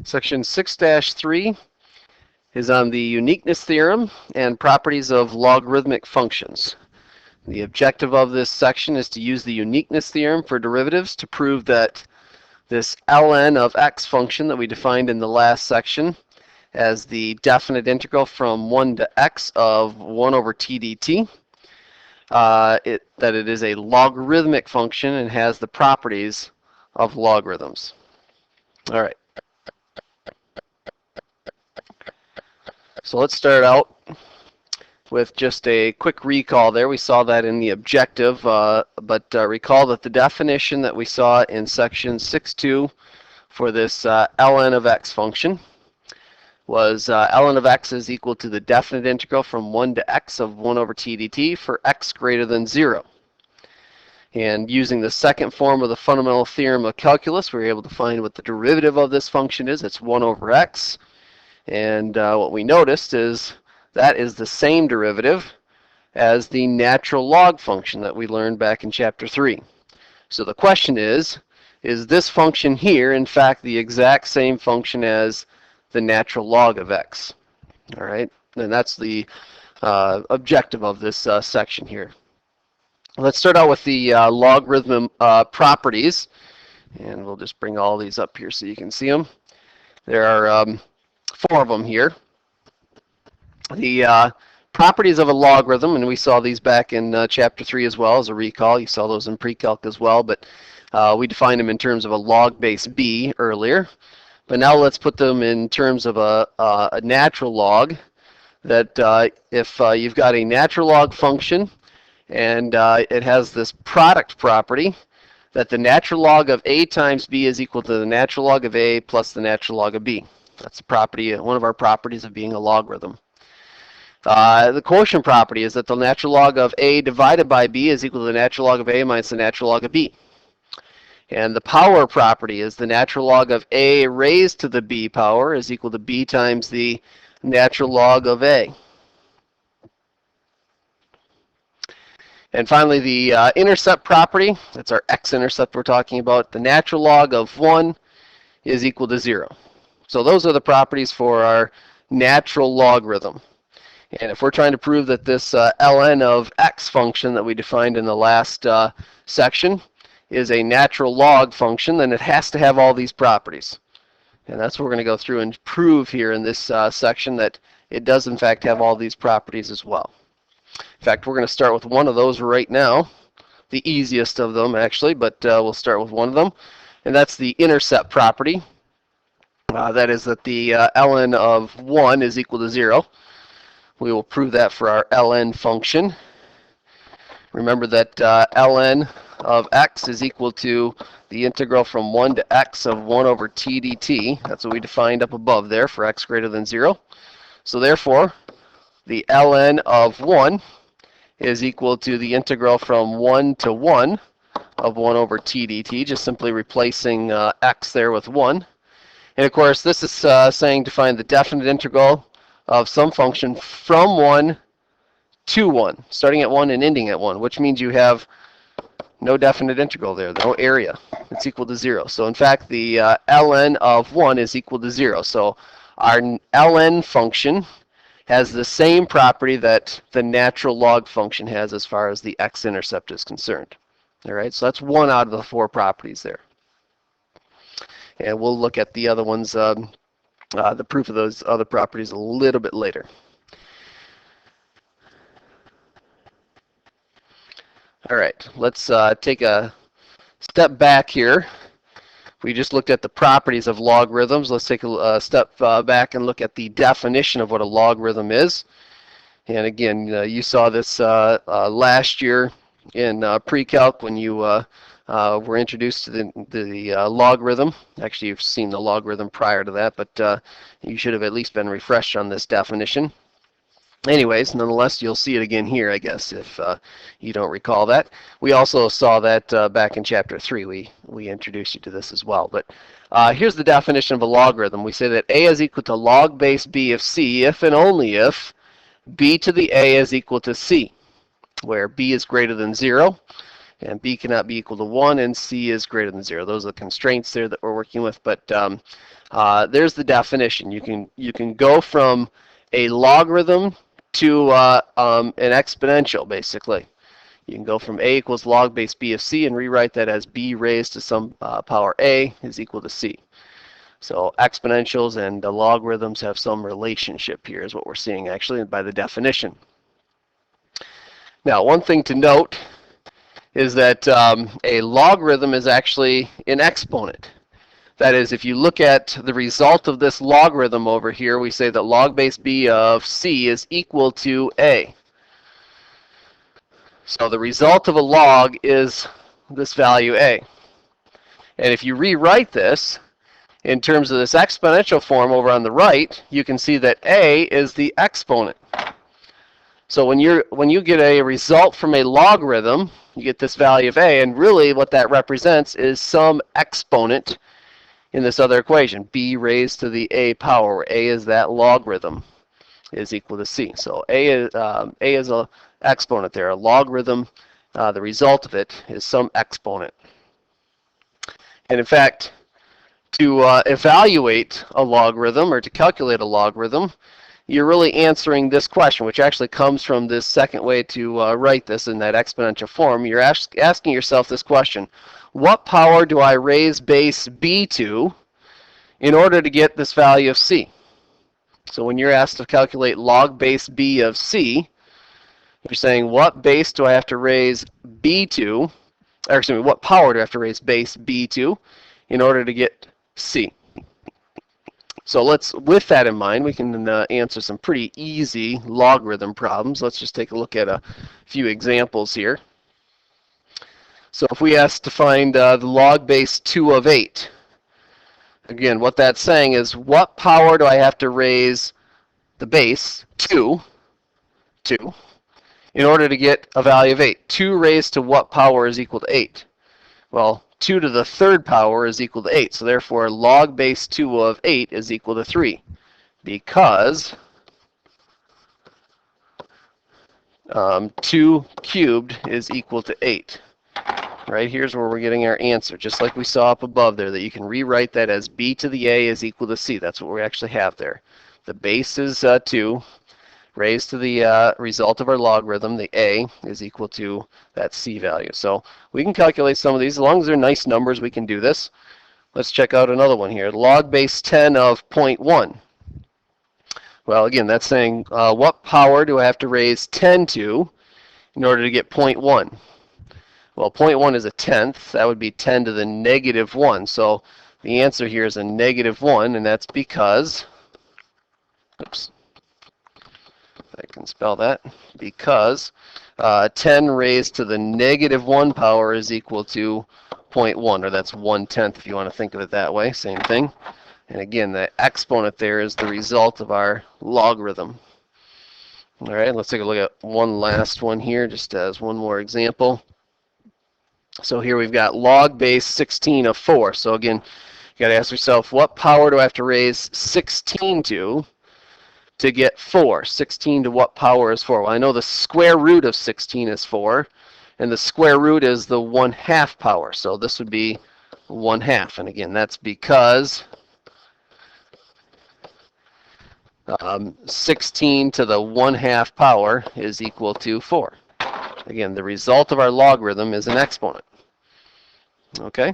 Section 6-3 is on the uniqueness theorem and properties of logarithmic functions. The objective of this section is to use the uniqueness theorem for derivatives to prove that this ln of x function that we defined in the last section as the definite integral from 1 to x of 1 over t dt, that it is a logarithmic function and has the properties of logarithms. All right. So let's start out with just a quick recall there. We saw that in the objective, but recall that the definition that we saw in section 6.2 for this ln of x function was ln of x is equal to the definite integral from 1 to x of 1 over t dt for x greater than 0. And using the second form of the fundamental theorem of calculus, we were able to find what the derivative of this function is. It's 1 over x. And what we noticed is that is the same derivative as the natural log function that we learned back in chapter 3. So the question is this function here, in fact, the exact same function as the natural log of x? All right, and that's the objective of this section here. Let's start out with the logarithm properties, and we'll just bring all these up here so you can see them. There are 4 of them here. The properties of a logarithm, and we saw these back in chapter 3 as well as a recall. You saw those in pre-calc as well, but we defined them in terms of a log base b earlier. But now let's put them in terms of a natural log, that if you've got a natural log function and it has this product property, that the natural log of a times b is equal to the natural log of a plus the natural log of b. That's the property, one of our properties of being a logarithm. The quotient property is that the natural log of a divided by b is equal to the natural log of a minus the natural log of b. And the power property is the natural log of a raised to the b power is equal to b times the natural log of a. And finally, the intercept property, that's our x-intercept we're talking about. The natural log of 1 is equal to 0. So those are the properties for our natural logarithm. And if we're trying to prove that this ln of x function that we defined in the last section is a natural log function, then it has to have all these properties. And that's what we're going to go through and prove here in this section, that it does in fact have all these properties as well. In fact, we're going to start with one of those right now, the easiest of them actually, but we'll start with one of them, and that's the intercept property. That is that the ln of 1 is equal to 0. We will prove that for our ln function. Remember that ln of x is equal to the integral from 1 to x of 1 over t dt. That's what we defined up above there for x greater than 0. So therefore, the ln of 1 is equal to the integral from 1 to 1 of 1 over t dt, just simply replacing x there with 1. And of course, this is saying to find the definite integral of some function from 1 to 1, starting at 1 and ending at 1, which means you have no definite integral there, no area. It's equal to 0. So in fact, the ln of 1 is equal to 0. So our ln function has the same property that the natural log function has as far as the x-intercept is concerned. All right, so that's one out of the 4 properties there. And we'll look at the other ones, the proof of those other properties a little bit later. All right, let's take a step back here. We just looked at the properties of logarithms. Let's take a step back and look at the definition of what a logarithm is. And again, you saw this last year in pre-calc when you were introduced to the logarithm. Actually, you've seen the logarithm prior to that, but you should have at least been refreshed on this definition. Anyways, nonetheless, you'll see it again here, I guess, if you don't recall that. We also saw that back in chapter 3. We introduced you to this as well. But here's the definition of a logarithm. We say that a is equal to log base b of c if and only if b to the a is equal to c, where b is greater than 0 and b cannot be equal to 1, and c is greater than 0. Those are the constraints there that we're working with, but there's the definition. You can go from a logarithm to an exponential, basically. You can go from a equals log base b of c and rewrite that as b raised to some power a is equal to c. So exponentials and the logarithms have some relationship here is what we're seeing actually by the definition. Now, one thing to note is that a logarithm is actually an exponent. That is, if you look at the result of this logarithm over here, we say that log base b of c is equal to a. So the result of a log is this value a. And if you rewrite this in terms of this exponential form over on the right, you can see that a is the exponent. So when you get a result from a logarithm, you get this value of a, and really what that represents is some exponent in this other equation, b raised to the a power, where a is that logarithm, is equal to c. So a is a exponent there. A logarithm, the result of it is some exponent. And in fact, to evaluate a logarithm or to calculate a logarithm, you're really answering this question, which actually comes from this second way to write this in that exponential form. You're asking yourself this question: what power do I raise base b to in order to get this value of c? So when you're asked to calculate log base b of c, you're saying what base do I have to raise b to, or excuse me, what power do I have to raise base b to in order to get c? So with that in mind, we can answer some pretty easy logarithm problems. Let's just take a look at a few examples here. So if we ask to find the log base 2 of 8, again, what that's saying is what power do I have to raise the base 2 in order to get a value of 8? 2 raised to what power is equal to 8? Well, 2 to the third power is equal to 8. So therefore, log base 2 of 8 is equal to 3, because 2 cubed is equal to 8. Right, here's where we're getting our answer, just like we saw up above there, that you can rewrite that as b to the a is equal to c. That's what we actually have there. The base is 2, raised to the result of our logarithm, the a, is equal to that c value. So we can calculate some of these. As long as they're nice numbers, we can do this. Let's check out another one here. Log base 10 of 0.1. Well, again, that's saying what power do I have to raise 10 to in order to get 0.1? Well, 0.1 is a tenth. That would be 10 to the negative 1. So the answer here is a negative 1, and that's because, oops, I can spell that, because 10 raised to the negative 1 power is equal to 0.1, or that's 1/10 if you want to think of it that way, same thing. And again, the exponent there is the result of our logarithm. All right, let's take a look at one last one here, just as one more example. So here we've got log base 16 of 4. So again, you got to ask yourself, what power do I have to raise 16 to get 4? 16 to what power is 4? Well, I know the square root of 16 is 4, and the square root is the 1/2 power. So this would be 1/2. And again, that's because 16 to the 1/2 power is equal to 4. Again, the result of our logarithm is an exponent. Okay?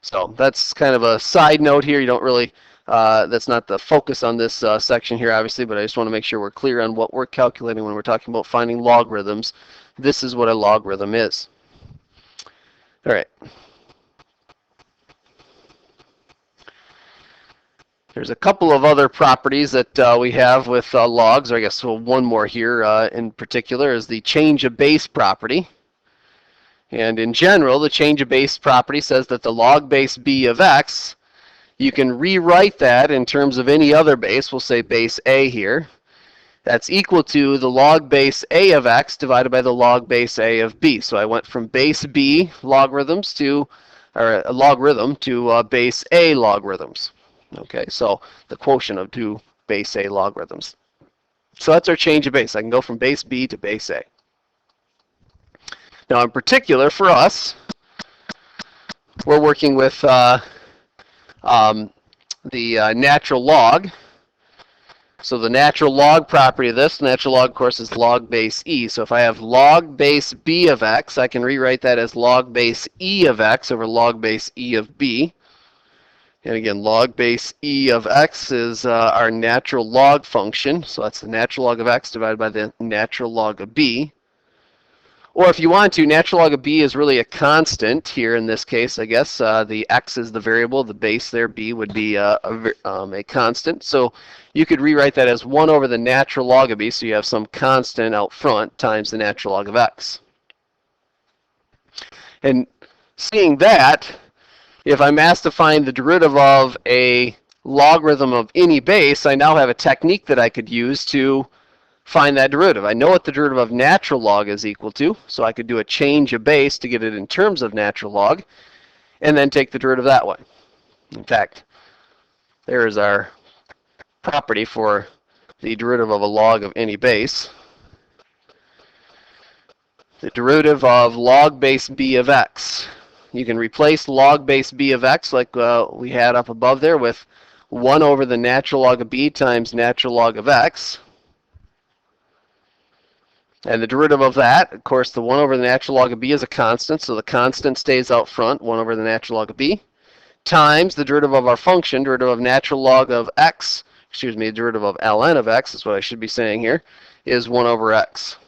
So that's kind of a side note here. You don't really, that's not the focus on this section here, obviously, but I just want to make sure we're clear on what we're calculating when we're talking about finding logarithms. This is what a logarithm is. All right. There's a couple of other properties that we have with logs, or I guess one more here in particular is the change of base property. And in general, the change of base property says that the log base b of x, you can rewrite that in terms of any other base. We'll say base a here. That's equal to the log base a of x divided by the log base a of b. So I went from base b logarithms to, or a logarithm to base a logarithms. Okay, so the quotient of two base a logarithms. So that's our change of base. I can go from base b to base a. Now, in particular, for us, we're working with the natural log. So the natural log property of this, natural log, of course, is log base e. So if I have log base b of x, I can rewrite that as log base e of x over log base e of b. And again, log base e of x is our natural log function. So that's the natural log of x divided by the natural log of b. Or if you want to, natural log of b is really a constant here in this case, I guess. The x is the variable, the base there, b would be a constant. So you could rewrite that as 1 over the natural log of b, so you have some constant out front times the natural log of x. And seeing that, if I'm asked to find the derivative of a logarithm of any base, I now have a technique that I could use to find that derivative. I know what the derivative of natural log is equal to, so I could do a change of base to get it in terms of natural log, and then take the derivative that way. In fact, there is our property for the derivative of a log of any base. The derivative of log base b of x. You can replace log base b of x like we had up above there with 1 over the natural log of b times natural log of x. And the derivative of that, of course, the 1 over the natural log of b is a constant, so the constant stays out front, 1 over the natural log of b, times the derivative of our function, derivative of natural log of x, excuse me, derivative of ln of x, is what I should be saying here, is 1 over x.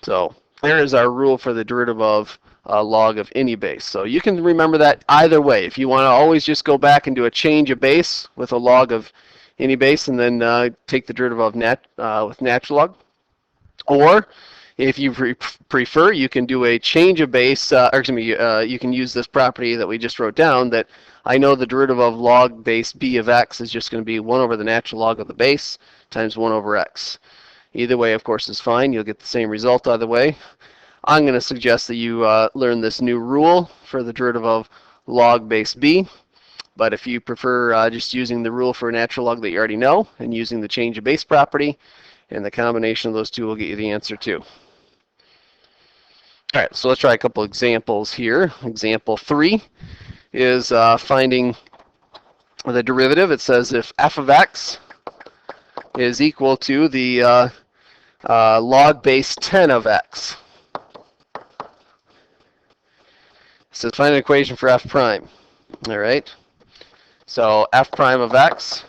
So there is our rule for the derivative of log of any base. So you can remember that either way. If you want to always just go back and do a change of base with a log of any base and then take the derivative of with natural log. Or if you prefer, you can do a change of base, or excuse me, you can use this property that we just wrote down that I know the derivative of log base b of x is just going to be 1 over the natural log of the base times 1 over x. Either way, of course, is fine. You'll get the same result either way. I'm going to suggest that you learn this new rule for the derivative of log base b. But if you prefer just using the rule for natural log that you already know and using the change of base property, and the combination of those two will get you the answer too. All right, so let's try a couple examples here. Example 3 is finding the derivative. It says if f of x is equal to the log base 10 of x. It says find an equation for f prime. All right. So f prime of x,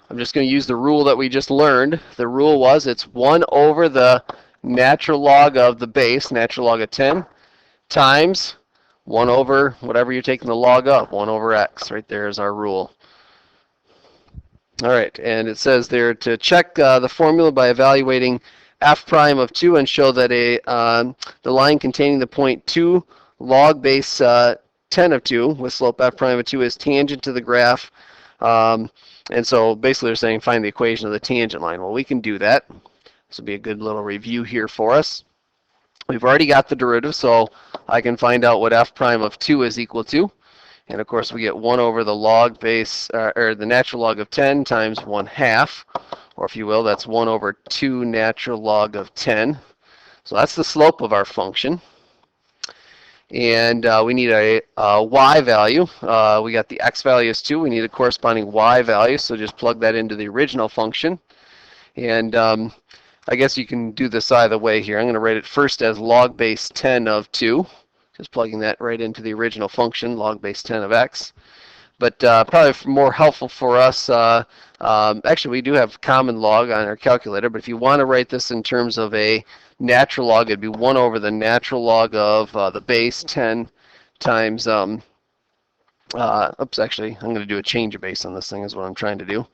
I'm just going to use the rule that we just learned. The rule was it's 1 over the natural log of the base, natural log of 10, times 1 over whatever you're taking the log of, 1 over x. Right there is our rule. All right, and it says there to check the formula by evaluating f prime of 2 and show that the line containing the point 2 log base 10 of 2 with slope f prime of 2 is tangent to the graph. And so basically they're saying find the equation of the tangent line. Well, we can do that. This will be a good little review here for us. We've already got the derivative, so I can find out what f prime of 2 is equal to. And of course we get 1 over the log base, or the natural log of 10 times 1/2, or if you will, that's 1 over 2 natural log of 10. So that's the slope of our function. And we need a y value. We got the x value is 2. We need a corresponding y value, so just plug that into the original function. And I guess you can do this either way here. I'm going to write it first as log base 10 of 2. Just plugging that right into the original function, log base 10 of x. But probably more helpful for us, actually we do have common log on our calculator, but if you want to write this in terms of a natural log, it'd be 1 over the natural log of the base 10 times, oops, actually, I'm going to do a change of base on this thing is what I'm trying to do.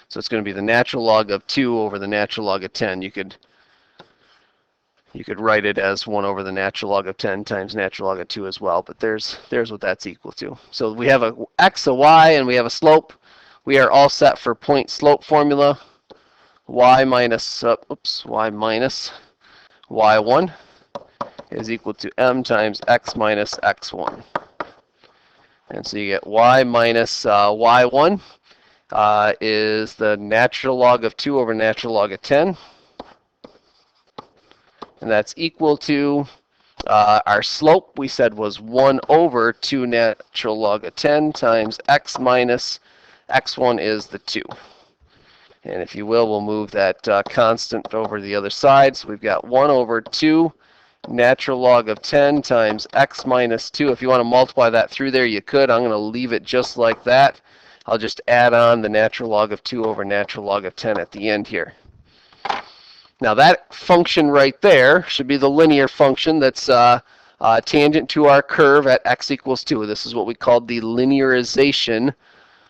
So it's going to be the natural log of 2 over the natural log of 10. You could write it as 1 over the natural log of 10 times natural log of 2 as well, but there's what that's equal to. So we have a x, a y, and we have a slope. We are all set for point slope formula. Y minus, y minus y1 is equal to m times x minus x1. And so you get y minus y1 is the natural log of 2 over natural log of 10. and that's equal to our slope we said was 1 over 2 natural log of 10 times x minus x1 is the 2. And if you will, we'll move that constant over to the other side. So we've got 1 over 2 natural log of 10 times x minus 2. If you want to multiply that through there, you could. I'm going to leave it just like that. I'll just add on the natural log of 2 over natural log of 10 at the end here. Now that function right there should be the linear function that's tangent to our curve at x equals 2. This is what we call the linearization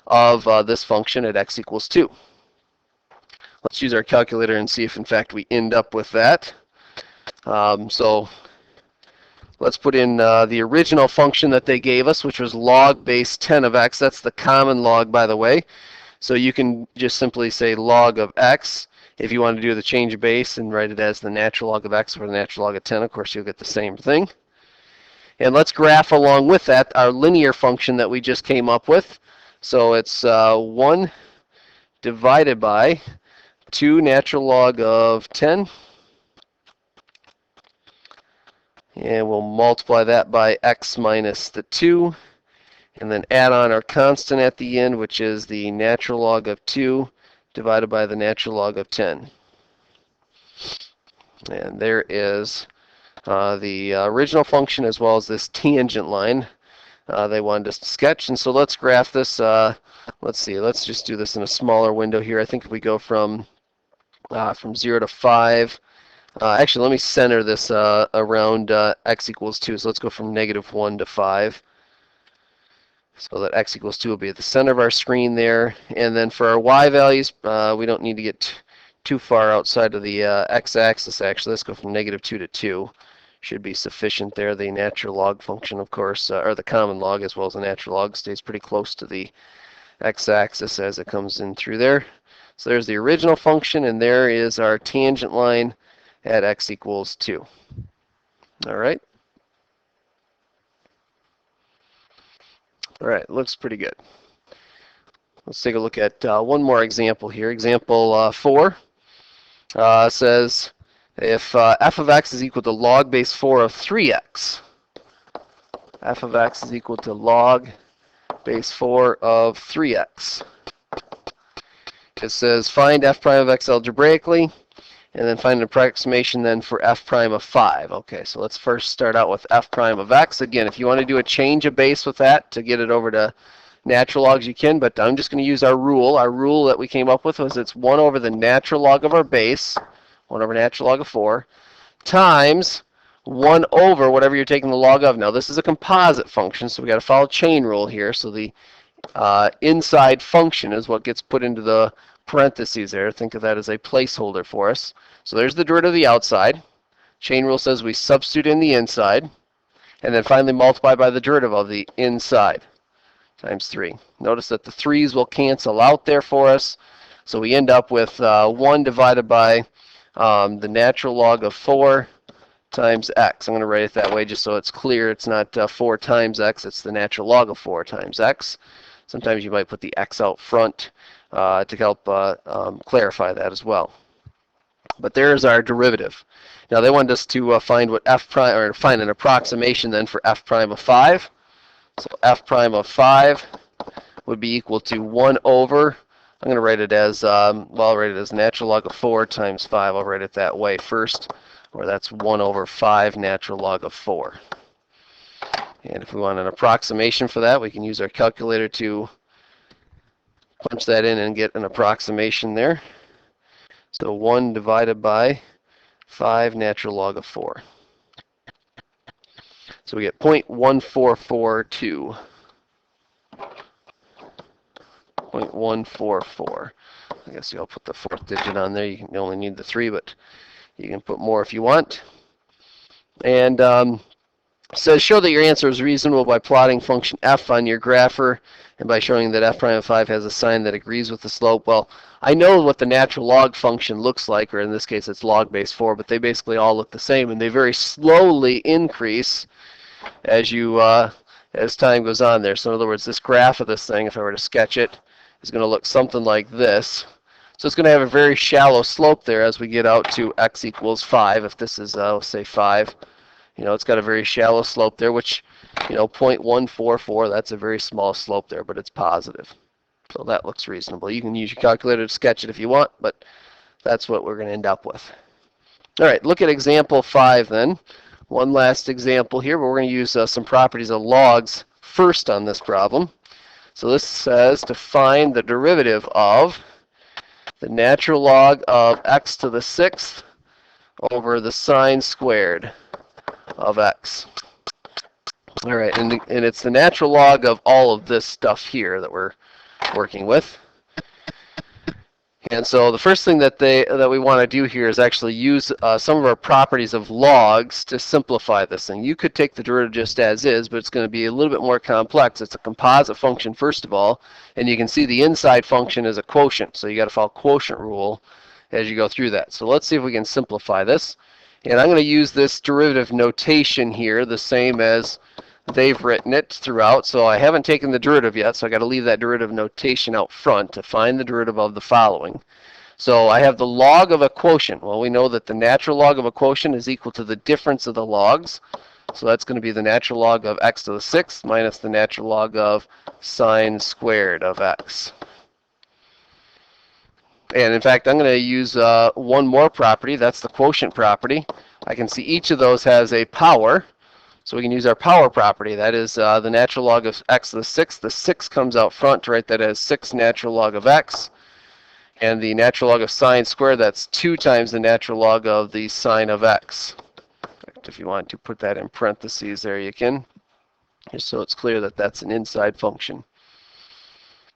of this function at x equals 2. Let's use our calculator and see if in fact we end up with that. So let's put in the original function that they gave us, which was log base 10 of x. That's the common log, by the way. So you can just simply say log of x. If you want to do the change of base and write it as the natural log of x over the natural log of 10, of course you'll get the same thing. And let's graph along with that our linear function that we just came up with. So it's 1 divided by 2 natural log of 10. And we'll multiply that by x minus the 2. And then add on our constant at the end, which is the natural log of 2 divided by the natural log of 10. And there is the original function as well as this tangent line they wanted us to sketch. And so let's graph this. Let's see. Let's just do this in a smaller window here. I think if we go from 0 to 5. Actually, let me center this around x equals 2. So let's go from -1 to 5. So that x equals 2 will be at the center of our screen there. And then for our y values, we don't need to get too far outside of the x-axis, actually. Let's go from -2 to 2. Should be sufficient there. The natural log function, of course, or the common log as well as the natural log, stays pretty close to the x-axis as it comes in through there. So there's the original function, and there is our tangent line at x equals 2. All right. All right, looks pretty good. Let's take a look at one more example here. Example 4 says if f of x is equal to log base 4 of 3x, f of x is equal to log base 4 of 3x. It says find f prime of x algebraically, and then find an approximation then for f prime of 5. Okay, so let's first start out with f prime of x. Again, if you want to do a change of base with that to get it over to natural logs, you can, but I'm just going to use our rule. Our rule that we came up with was it's 1 over the natural log of our base, 1 over natural log of 4, times 1 over whatever you're taking the log of. Now, this is a composite function, so we got to follow chain rule here. So the inside function is what gets put into the parentheses there. Think of that as a placeholder for us. So there's the derivative of the outside. Chain rule says we substitute in the inside, and then finally multiply by the derivative of the inside times 3. Notice that the 3's will cancel out there for us. So we end up with 1 divided by the natural log of 4 times x. I'm going to write it that way just so it's clear. It's not 4 times x. It's the natural log of 4 times x. Sometimes you might put the x out front to help clarify that as well. But there's our derivative. Now they wanted us to find what f prime, or find an approximation then for f prime of 5. So f prime of 5 would be equal to 1 over, I'm going to write it as, well, I'll write it as natural log of 4 times 5. I'll write it that way first, or that's 1 over 5 natural log of 4. And if we want an approximation for that, we can use our calculator to punch that in and get an approximation there. So 1 divided by 5 natural log of 4. So we get 0.1442. 0.144. I guess you'll put the 4th digit on there. You only need the 3, but you can put more if you want. And says show that your answer is reasonable by plotting function f on your grapher and by showing that f prime of 5 has a sign that agrees with the slope. Well, I know what the natural log function looks like, or in this case it's log base 4, but they basically all look the same, and they very slowly increase as you as time goes on there. So in other words, this graph of this thing, if I were to sketch it, is going to look something like this. So it's going to have a very shallow slope there as we get out to x equals 5. If this is, let's say 5, it's got a very shallow slope there, which, 0.144, that's a very small slope there, but it's positive. So that looks reasonable. You can use your calculator to sketch it if you want, but that's what we're going to end up with. All right, look at example 5 then. One last example here, but we're going to use some properties of logs first on this problem. So this says to find the derivative of the natural log of x to the 6th over the sine squared of x. All right, and it's the natural log of all of this stuff here that we're working with. And so the first thing that we want to do here is actually use some of our properties of logs to simplify this thing. You could take the derivative just as is, but it's going to be a little bit more complex. It's a composite function first of all, and you can see the inside function is a quotient. So you got to follow quotient rule as you go through that. So let's see if we can simplify this. And I'm going to use this derivative notation here, the same as they've written it throughout. So I haven't taken the derivative yet, so I got to leave that derivative notation out front to find the derivative of the following. So I have the log of a quotient. Well, we know that the natural log of a quotient is equal to the difference of the logs. So that's going to be the natural log of x to the 6th minus the natural log of sine squared of x. And in fact, I'm going to use one more property. That's the quotient property. I can see each of those has a power. So we can use our power property. That is the natural log of x to the 6th. The 6 comes out front to write that as 6 natural log of x. And the natural log of sine squared, that's 2 times the natural log of the sine of x. In fact, if you want to put that in parentheses there, you can, just so it's clear that that's an inside function.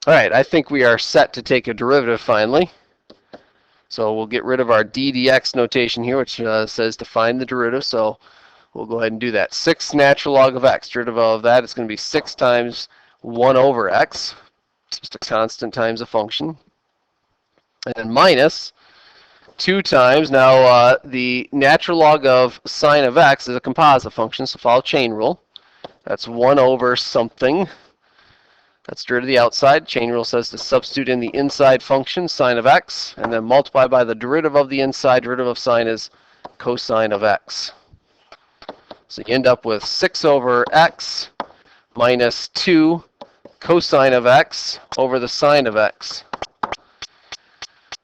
All right, I think we are set to take a derivative finally. So we'll get rid of our d dx notation here, which says to find the derivative. So we'll go ahead and do that. 6 natural log of x. Derivative of that is going to be 6 times 1 over x. It's just a constant times a function. And then minus 2 times, now the natural log of sine of x is a composite function, so follow chain rule. That's 1 over something. That's derivative of the outside. Chain rule says to substitute in the inside function, sine of x, and then multiply by the derivative of the inside. Derivative of sine is cosine of x. So you end up with 6 over x minus 2 cosine of x over the sine of x.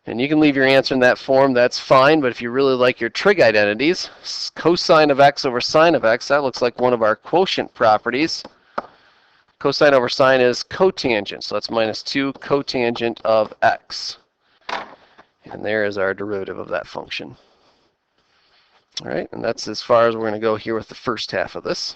And you can leave your answer in that form, that's fine, but if you really like your trig identities, cosine of x over sine of x, that looks like one of our quotient properties. Cosine over sine is cotangent, so that's minus 2 cotangent of x. And there is our derivative of that function. All right, and that's as far as we're going to go here with the first half of this.